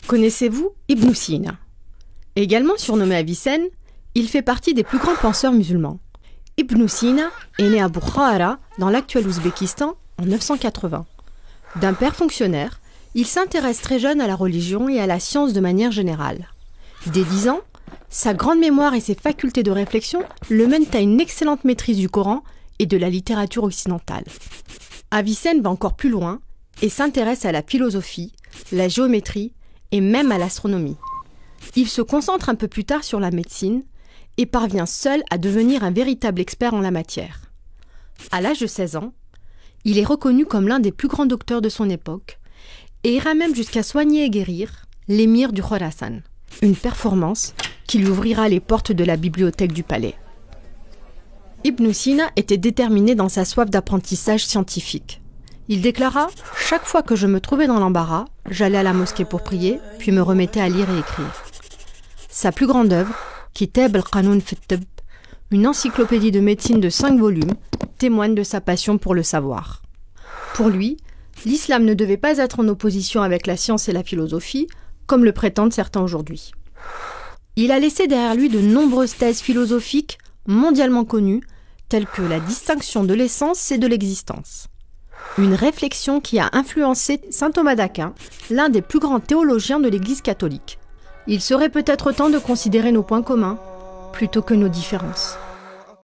Connaissez-vous Ibn Sina? Également surnommé Avicenne, il fait partie des plus grands penseurs musulmans. Ibn Sina est né à Bukhara, dans l'actuel Ouzbékistan, en 980. D'un père fonctionnaire, il s'intéresse très jeune à la religion et à la science de manière générale. Dès 10 ans, sa grande mémoire et ses facultés de réflexion le mènent à une excellente maîtrise du Coran et de la littérature occidentale. Avicenne va encore plus loin et s'intéresse à la philosophie, la géométrie et même à l'astronomie. Il se concentre un peu plus tard sur la médecine et parvient seul à devenir un véritable expert en la matière. À l'âge de 16 ans, il est reconnu comme l'un des plus grands docteurs de son époque et ira même jusqu'à soigner et guérir l'émir du Khorasan, une performance qui lui ouvrira les portes de la bibliothèque du palais. Ibn Sina était déterminé dans sa soif d'apprentissage scientifique. Il déclara « Chaque fois que je me trouvais dans l'embarras, j'allais à la mosquée pour prier, puis me remettais à lire et écrire. » Sa plus grande œuvre, Kitab al-Qanun fi at-Tibb, une encyclopédie de médecine de 5 volumes, témoigne de sa passion pour le savoir. Pour lui, l'islam ne devait pas être en opposition avec la science et la philosophie, comme le prétendent certains aujourd'hui. Il a laissé derrière lui de nombreuses thèses philosophiques mondialement connues, telles que la distinction de l'essence et de l'existence. Une réflexion qui a influencé saint Thomas d'Aquin, l'un des plus grands théologiens de l'Église catholique. Il serait peut-être temps de considérer nos points communs plutôt que nos différences.